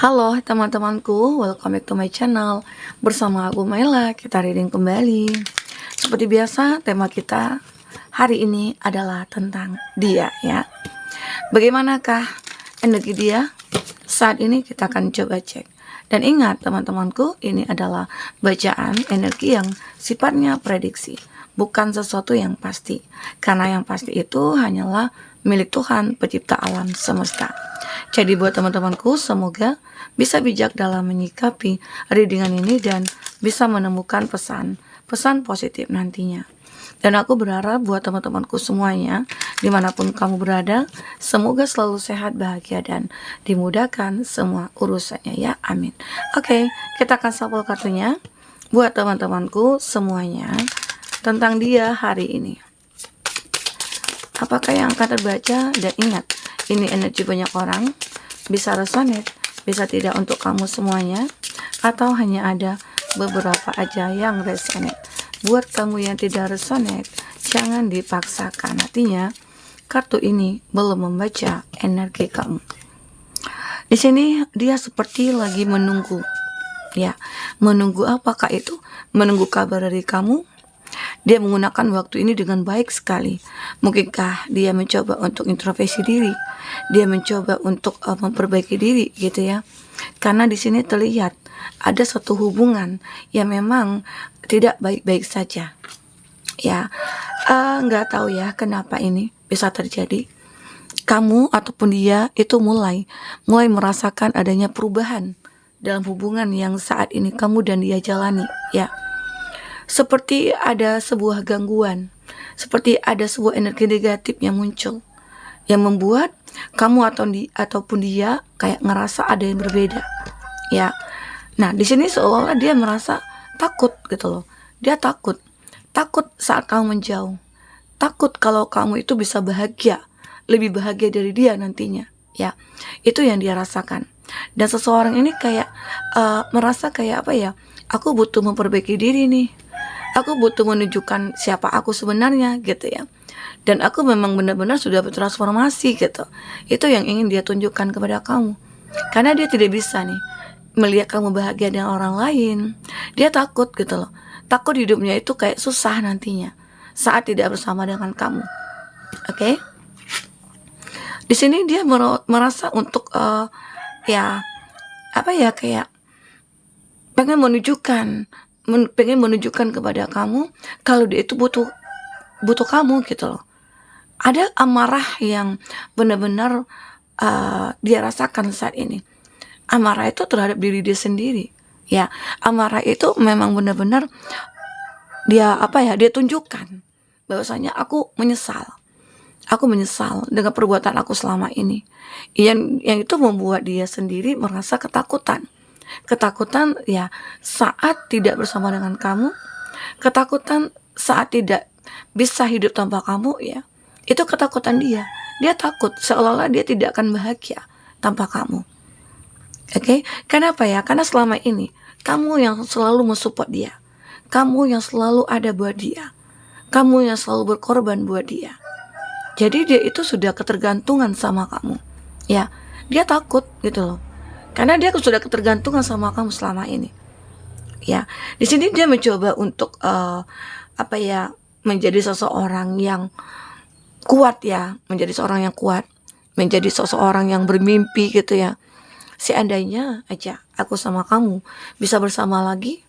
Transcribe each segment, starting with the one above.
Halo teman-temanku, welcome back to my channel. Bersama aku Maila, kita reading kembali. Seperti biasa, tema kita hari ini adalah tentang dia ya. Bagaimanakah energi dia? Saat ini kita akan coba cek. Dan ingat teman-temanku, ini adalah bacaan energi yang sifatnya prediksi, bukan sesuatu yang pasti. Karena yang pasti itu hanyalah milik Tuhan, pencipta alam semesta. Jadi buat teman-temanku, semoga bisa bijak dalam menyikapi readingan ini dan bisa menemukan pesan positif nantinya. Dan aku berharap buat teman-temanku semuanya, dimanapun kamu berada, semoga selalu sehat, bahagia, dan dimudahkan semua urusannya ya, amin. Oke, kita akan shuffle kartunya buat teman-temanku semuanya tentang dia hari ini. Apakah yang akan terbaca? Dan ingat, ini energi banyak orang, bisa resonate, bisa tidak untuk kamu semuanya, atau hanya ada beberapa aja yang resonate. Buat kamu yang tidak resonate, jangan dipaksakan. Artinya, kartu ini belum membaca energi kamu. Di sini dia seperti lagi menunggu. Ya, menunggu apakah itu? Menunggu kabar dari kamu. Dia menggunakan waktu ini dengan baik sekali. Mungkinkah dia mencoba untuk introspeksi diri? Dia mencoba untuk memperbaiki diri gitu ya. Karena di sini terlihat ada satu hubungan yang memang tidak baik-baik saja. Ya, nggak tahu ya kenapa ini bisa terjadi. Kamu ataupun dia itu mulai merasakan adanya perubahan dalam hubungan yang saat ini kamu dan dia jalani ya. Seperti ada sebuah gangguan, seperti ada sebuah energi negatif yang muncul, yang membuat kamu ataupun dia kayak ngerasa ada yang berbeda, ya. Nah, di sini seolah-olah dia merasa takut gitu loh. Dia takut saat kamu menjauh, takut kalau kamu itu bisa bahagia, lebih bahagia dari dia nantinya, ya. Itu yang dia rasakan. Dan seseorang ini kayak merasa kayak apa ya? Aku butuh memperbaiki diri nih. Aku butuh menunjukkan siapa aku sebenarnya gitu ya. Dan aku memang benar-benar sudah bertransformasi gitu. Itu yang ingin dia tunjukkan kepada kamu. Karena dia tidak bisa nih melihat kamu bahagia dengan orang lain. Dia takut gitu loh. Takut hidupnya itu kayak susah nantinya saat tidak bersama dengan kamu. Oke? Di sini dia merasa untuk ya apa ya, kayak pengen menunjukkan kepada kamu kalau dia itu butuh kamu gitu loh. Ada amarah yang benar-benar dia rasakan saat ini. Amarah itu terhadap diri dia sendiri. Ya, amarah itu memang benar-benar dia dia tunjukkan bahwasanya aku menyesal. Aku menyesal dengan perbuatan aku selama ini. Yang itu membuat dia sendiri merasa ketakutan. Ketakutan ya saat tidak bersama dengan kamu, ketakutan saat tidak bisa hidup tanpa kamu ya. Itu ketakutan dia. Dia takut seolah-olah dia tidak akan bahagia tanpa kamu. Oke? Kenapa ya? Karena selama ini kamu yang selalu mensupport dia. Kamu yang selalu ada buat dia. Kamu yang selalu berkorban buat dia. Jadi dia itu sudah ketergantungan sama kamu. Ya, dia takut gitu loh. Karena dia sudah ketergantungan sama kamu selama ini. Ya, di sini dia mencoba untuk menjadi seseorang yang kuat ya, menjadi seorang yang kuat, menjadi seseorang yang bermimpi gitu ya. Seandainya aja aku sama kamu bisa bersama lagi,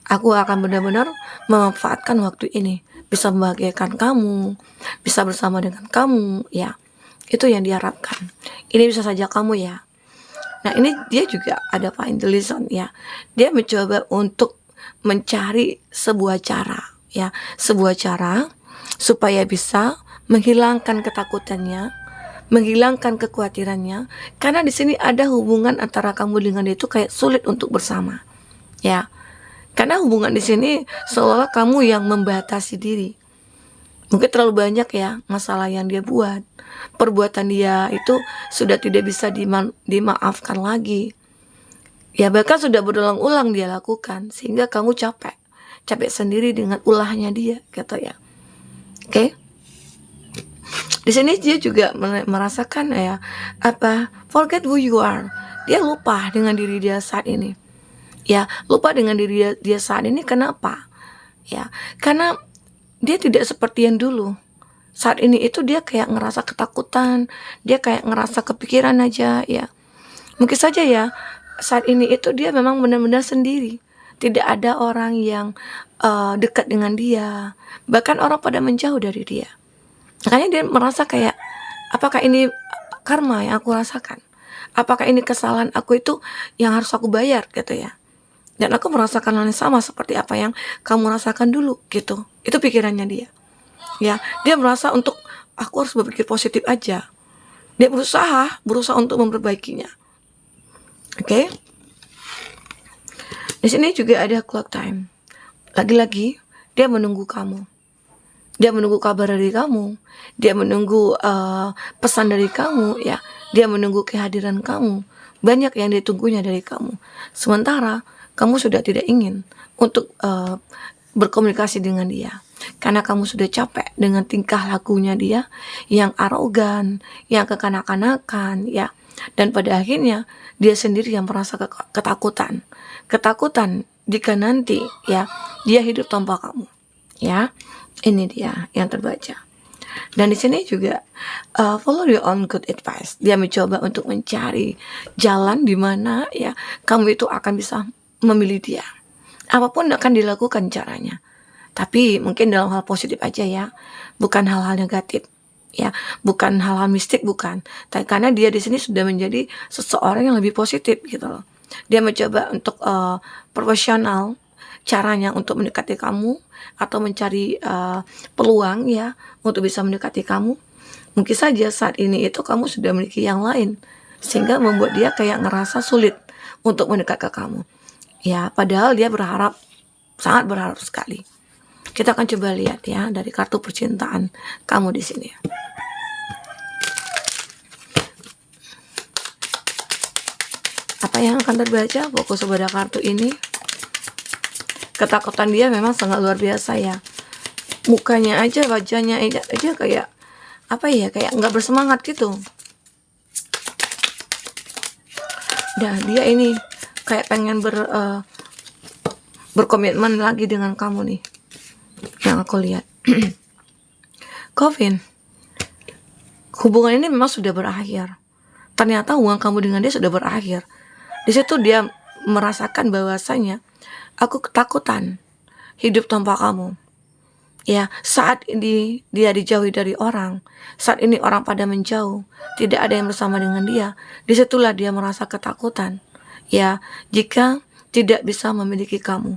aku akan benar-benar memanfaatkan waktu ini, bisa membahagiakan kamu, bisa bersama dengan kamu ya. Itu yang diharapkan. Ini bisa saja kamu ya. Nah, ini dia juga ada find the reason ya. Dia mencoba untuk mencari sebuah cara ya, sebuah cara supaya bisa menghilangkan ketakutannya, menghilangkan kekhawatirannya, karena di sini ada hubungan antara kamu dengan dia itu kayak sulit untuk bersama. Ya. Karena hubungan di sini seolah-olah kamu yang membatasi diri. Mungkin terlalu banyak ya masalah yang dia buat. Perbuatan dia itu sudah tidak bisa dimaafkan lagi. Ya bahkan sudah berulang-ulang dia lakukan. Sehingga kamu capek sendiri dengan ulahnya dia gitu ya. Oke? Di sini dia juga merasakan ya, forget who you are. Dia lupa dengan diri dia saat ini. Ya, lupa dengan diri dia saat ini. Kenapa? Ya, karena dia tidak seperti yang dulu. Saat ini itu dia kayak ngerasa ketakutan, dia kayak ngerasa kepikiran aja ya. Mungkin saja ya, saat ini itu dia memang benar-benar sendiri. Tidak ada orang yang dekat dengan dia. Bahkan orang pada menjauh dari dia. Makanya dia merasa kayak, apakah ini karma yang aku rasakan? Apakah ini kesalahan aku itu yang harus aku bayar gitu ya? Dan aku merasakan hal yang sama seperti apa yang kamu rasakan dulu gitu. Itu pikirannya dia. Ya, dia merasa untuk aku harus berpikir positif aja. Dia berusaha untuk memperbaikinya. Oke? Di sini juga ada clock time. Lagi-lagi dia menunggu kamu. Dia menunggu kabar dari kamu. Dia menunggu pesan dari kamu ya. Dia menunggu kehadiran kamu. Banyak yang ditunggunya dari kamu. Sementara kamu sudah tidak ingin untuk berkomunikasi dengan dia. Karena kamu sudah capek dengan tingkah lakunya dia yang arogan, yang kekanak-kanakan ya. Dan pada akhirnya dia sendiri yang merasa ketakutan. Ketakutan jika nanti ya dia hidup tanpa kamu. Ya. Ini dia yang terbaca. Dan di sini juga follow your own good advice. Dia mencoba untuk mencari jalan di mana ya kamu itu akan bisa memilih dia. Apapun akan dilakukan caranya. Tapi mungkin dalam hal positif aja ya, bukan hal-hal negatif. Ya, bukan hal-hal mistik, bukan. Tapi karena dia di sini sudah menjadi seseorang yang lebih positif gitu loh. Dia mencoba untuk profesional caranya untuk mendekati kamu atau mencari peluang ya untuk bisa mendekati kamu. Mungkin saja saat ini itu kamu sudah memiliki yang lain sehingga membuat dia kayak ngerasa sulit untuk mendekat ke kamu. Ya, padahal dia sangat berharap sekali. Kita akan coba lihat ya dari kartu percintaan kamu di sini. Apa yang akan terbaca fokus pada kartu ini? Ketakutan dia memang sangat luar biasa ya. Mukanya aja, wajahnya aja kayak kayak nggak bersemangat gitu. Dan dia ini kayak pengen berkomitmen lagi dengan kamu nih. Yang aku lihat. Coffin, hubungan ini memang sudah berakhir. Ternyata hubungan kamu dengan dia sudah berakhir. Di situ dia merasakan bahwasanya aku ketakutan hidup tanpa kamu. Ya, saat ini dia dijauhi dari orang, saat ini orang pada menjauh, tidak ada yang bersama dengan dia. Disitulah dia merasa ketakutan. Ya, jika tidak bisa memiliki kamu.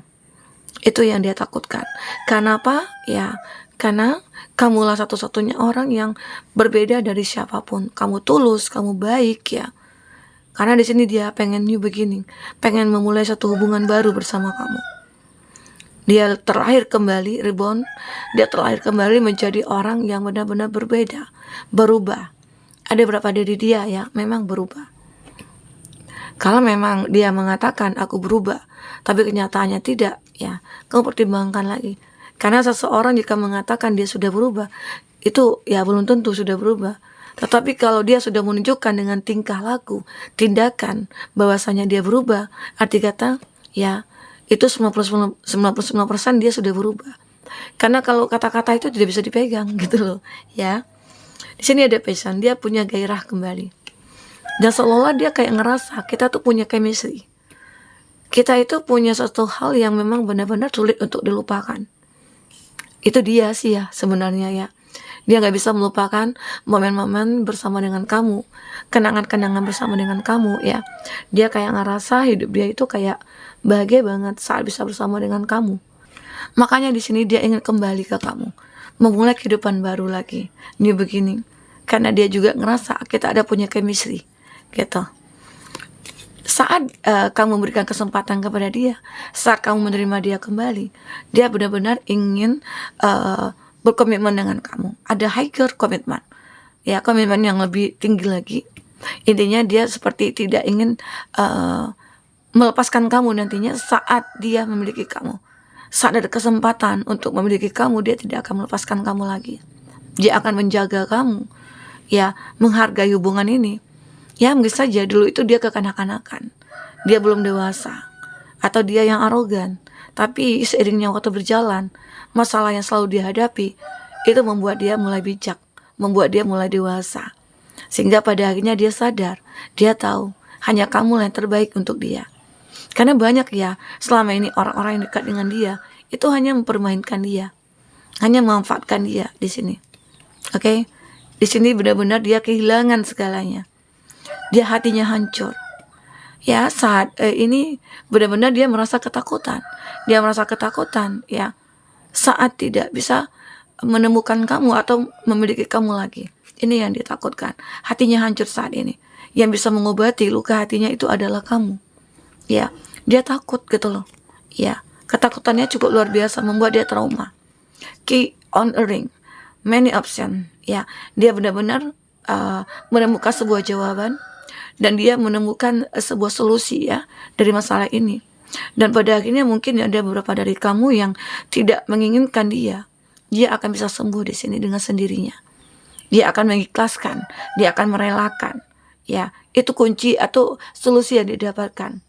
Itu yang dia takutkan. Kenapa? Ya, karena kamulah satu-satunya orang yang berbeda dari siapapun. Kamu tulus, kamu baik ya. Karena di sini dia pengen new beginning, pengen memulai satu hubungan baru bersama kamu. Dia terlahir kembali, reborn. Dia terlahir kembali menjadi orang yang benar-benar berbeda, berubah. Ada berapa dari dia ya, memang berubah. Kalau memang dia mengatakan aku berubah, tapi kenyataannya tidak, ya kamu pertimbangkan lagi. Karena seseorang jika mengatakan dia sudah berubah, itu ya belum tentu sudah berubah. Tetapi kalau dia sudah menunjukkan dengan tingkah laku, tindakan, bahwasanya dia berubah, arti kata, ya itu 99% dia sudah berubah. Karena kalau kata-kata itu tidak bisa dipegang gitu loh, ya. Di sini ada pesan, dia punya gairah kembali. Dan seolah-olah dia kayak ngerasa kita tuh punya chemistry. Kita itu punya satu hal yang memang benar-benar sulit untuk dilupakan. Itu dia sih ya sebenarnya ya. Dia gak bisa melupakan momen-momen bersama dengan kamu, kenangan-kenangan bersama dengan kamu ya. Dia kayak ngerasa hidup dia itu kayak bahagia banget saat bisa bersama dengan kamu. Makanya di sini dia ingin kembali ke kamu, memulai kehidupan baru lagi, new beginning. Karena dia juga ngerasa kita ada punya chemistry gitu. Saat kamu memberikan kesempatan kepada dia, saat kamu menerima dia kembali, dia benar-benar ingin berkomitmen dengan kamu. Ada higher komitmen, ya komitmen yang lebih tinggi lagi. Intinya dia seperti tidak ingin melepaskan kamu nantinya saat dia memiliki kamu. Saat ada kesempatan untuk memiliki kamu, dia tidak akan melepaskan kamu lagi. Dia akan menjaga kamu, ya, menghargai hubungan ini. Ya mungkin saja dulu itu dia kekanak-kanakan, dia belum dewasa, atau dia yang arogan. Tapi seiringnya waktu berjalan, masalah yang selalu dihadapi itu membuat dia mulai bijak, membuat dia mulai dewasa. Sehingga pada akhirnya dia sadar, dia tahu hanya kamu yang terbaik untuk dia. Karena banyak ya selama ini orang-orang yang dekat dengan dia itu hanya mempermainkan dia, hanya memanfaatkan dia di sini. Oke, di sini benar-benar dia kehilangan segalanya. Dia hatinya hancur. Ya, saat ini benar-benar dia merasa ketakutan. Dia merasa ketakutan, ya, saat tidak bisa menemukan kamu atau memiliki kamu lagi. Ini yang ditakutkan. Hatinya hancur saat ini. Yang bisa mengobati luka hatinya itu adalah kamu. Ya, dia takut gitu loh. Ya, ketakutannya cukup luar biasa, membuat dia trauma. Key on a ring, many option. Ya, dia benar-benar menemukan sebuah jawaban. Dan dia menemukan sebuah solusi ya dari masalah ini. Dan pada akhirnya mungkin ada beberapa dari kamu yang tidak menginginkan dia. Dia akan bisa sembuh di sini dengan sendirinya. Dia akan mengikhlaskan, dia akan merelakan. Ya, itu kunci atau solusi yang didapatkan.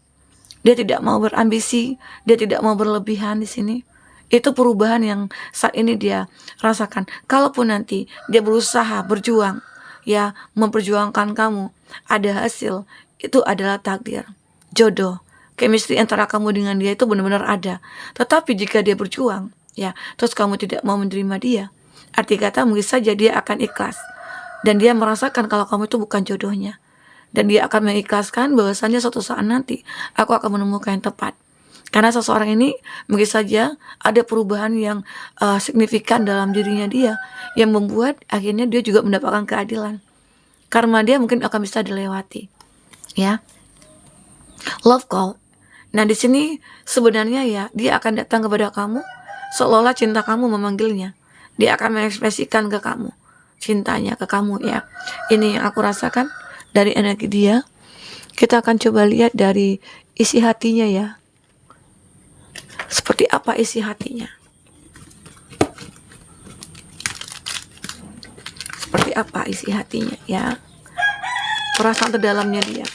Dia tidak mau berambisi, dia tidak mau berlebihan di sini. Itu perubahan yang saat ini dia rasakan. Kalaupun nanti dia berusaha berjuang, ya, memperjuangkan kamu, ada hasil, itu adalah takdir, jodoh, chemistry antara kamu dengan dia itu benar-benar ada. Tetapi jika dia berjuang, ya, terus kamu tidak mau menerima dia, arti kata mungkin saja dia akan ikhlas, dan dia merasakan kalau kamu itu bukan jodohnya, dan dia akan mengikhlaskan bahwasannya suatu saat nanti aku akan menemukan yang tepat. Karena seseorang ini mungkin saja ada perubahan yang signifikan dalam dirinya dia, yang membuat akhirnya dia juga mendapatkan keadilan. Karma dia mungkin akan bisa dilewati. Ya. Love call. Nah, di sini sebenarnya ya, dia akan datang kepada kamu seolah-olah cinta kamu memanggilnya. Dia akan mengekspresikan ke kamu cintanya ke kamu ya. Ini yang aku rasakan dari energi dia. Kita akan coba lihat dari isi hatinya ya. Seperti apa isi hatinya? Seperti apa isi hatinya ya? Perasaan terdalamnya dia.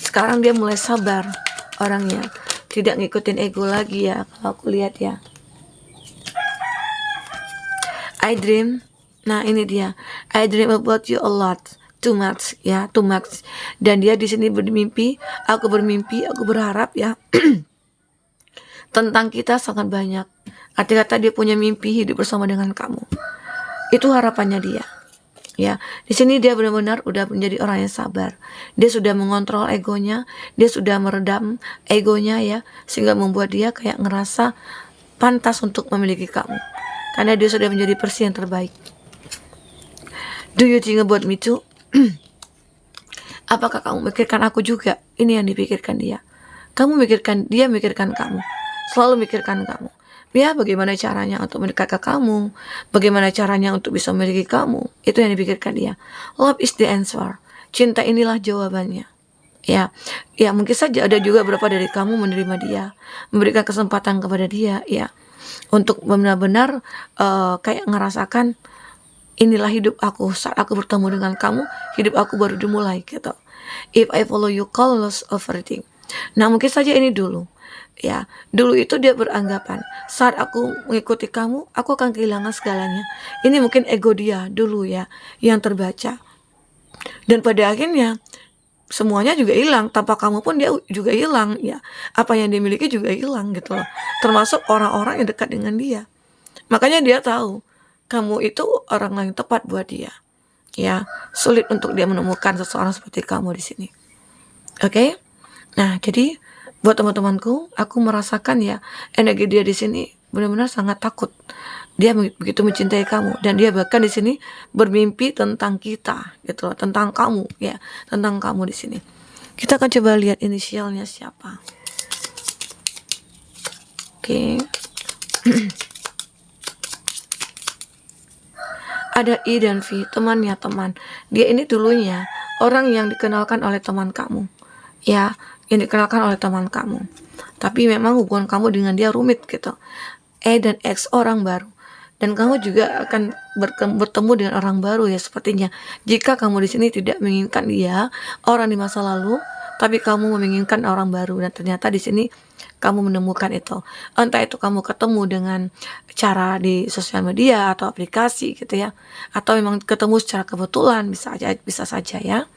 Sekarang dia mulai sabar orangnya, tidak ngikutin ego lagi ya, kalau aku lihat ya. I dream. Nah, ini dia. I dream about you a lot. Too much ya, too much. Dan dia di sini bermimpi, aku berharap ya tentang kita sangat banyak. Arti kata dia punya mimpi hidup bersama dengan kamu. Itu harapannya dia. Ya, di sini dia benar-benar udah menjadi orang yang sabar. Dia sudah mengontrol egonya, dia sudah meredam egonya ya, sehingga membuat dia kayak ngerasa pantas untuk memiliki kamu. Karena dia sudah menjadi versi yang terbaik. Do you think about me too? Apakah kamu mikirkan aku juga? Ini yang dipikirkan dia. Kamu mikirkan, dia mikirkan kamu. Selalu mikirkan kamu. Ya, bagaimana caranya untuk mendekat ke kamu? Bagaimana caranya untuk bisa memiliki kamu? Itu yang dipikirkan dia. Love is the answer. Cinta inilah jawabannya. Ya, ya mungkin saja ada juga beberapa dari kamu menerima dia, memberikan kesempatan kepada dia, ya, untuk benar-benar kayak ngerasakan inilah hidup aku saat aku bertemu dengan kamu, hidup aku baru dimulai gitu. If I follow you, call loss everything. Nah, mungkin saja ini dulu. Ya, dulu itu dia beranggapan saat aku mengikuti kamu, aku akan kehilangan segalanya. Ini mungkin ego dia dulu ya, yang terbaca. Dan pada akhirnya semuanya juga hilang, tanpa kamu pun dia juga hilang ya. Apa yang dimiliki juga hilang gitu loh. Termasuk orang-orang yang dekat dengan dia. Makanya dia tahu kamu itu orang yang tepat buat dia. Ya, sulit untuk dia menemukan seseorang seperti kamu di sini. Oke? Nah, jadi buat teman-temanku, aku merasakan ya energi dia di sini benar-benar sangat takut. Dia begitu mencintai kamu, dan dia bahkan di sini bermimpi tentang kita, gitu loh, tentang kamu ya, tentang kamu di sini. Kita akan coba lihat inisialnya siapa. Oke. Ada I dan V, temannya teman. Dia ini dulunya orang yang dikenalkan oleh teman kamu. ya, yang dikenalkan oleh teman kamu. Tapi memang hubungan kamu dengan dia rumit gitu. Dan X orang baru. Dan kamu juga akan bertemu dengan orang baru ya sepertinya. Jika kamu di sini tidak menginginkan dia, orang di masa lalu, tapi kamu menginginkan orang baru, dan ternyata di sini kamu menemukan itu. Entah itu kamu ketemu dengan cara di sosial media atau aplikasi gitu ya, atau memang ketemu secara kebetulan, bisa saja ya.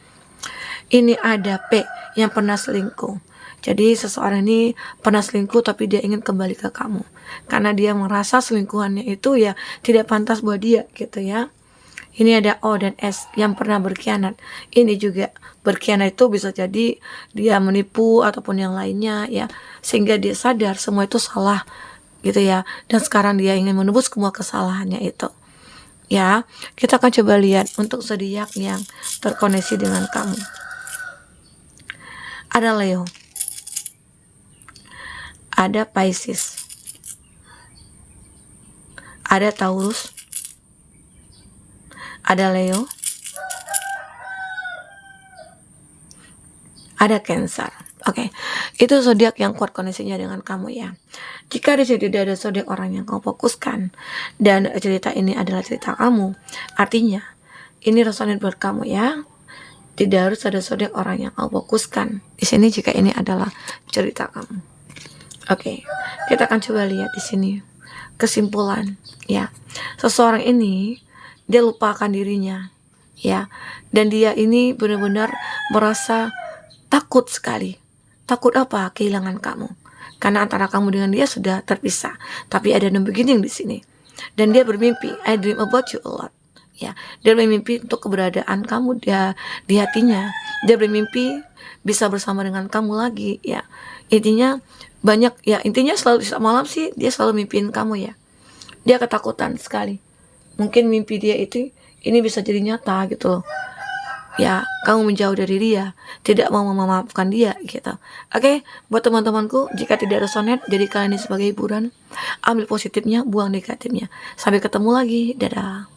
Ini ada P yang pernah selingkuh. Jadi seseorang ini pernah selingkuh tapi dia ingin kembali ke kamu. Karena dia merasa selingkuhannya itu ya tidak pantas buat dia gitu ya. Ini ada O dan S yang pernah berkhianat. Ini juga berkhianat itu bisa jadi dia menipu ataupun yang lainnya ya. Sehingga dia sadar semua itu salah gitu ya. Dan sekarang dia ingin menebus semua kesalahannya itu. Ya, kita akan coba lihat untuk zodiak yang terkoneksi dengan kamu. Ada Leo, ada Pisces, ada Taurus, ada Leo, ada Cancer. Oke, itu zodiak yang kuat koneksinya dengan kamu ya. Jika di sini tidak ada zodiak orang yang kamu fokuskan dan cerita ini adalah cerita kamu, artinya ini resonate buat kamu ya. Tidak harus ada zodiak orang yang kamu fokuskan di sini jika ini adalah cerita kamu. Oke, kita akan coba lihat di sini kesimpulan ya. Seseorang ini dia lupakan dirinya ya, dan dia ini benar-benar merasa takut sekali. Takut apa? Kehilangan kamu. Karena antara kamu dengan dia sudah terpisah. Tapi ada no beginning di sini. Dan dia bermimpi, I dream about you a lot. Ya, dia bermimpi untuk keberadaan kamu dia di hatinya. Dia bermimpi bisa bersama dengan kamu lagi ya. Intinya banyak ya, intinya selalu malam sih dia selalu mimpiin kamu ya. Dia ketakutan sekali. Mungkin mimpi dia itu ini bisa jadi nyata gitu loh. Ya, kamu menjauh dari dia, tidak mau memaafkan dia gitu. Oke, buat teman-temanku, jika tidak resonate, jadikan ini sebagai hiburan. Ambil positifnya, buang negatifnya. Sampai ketemu lagi, dadah.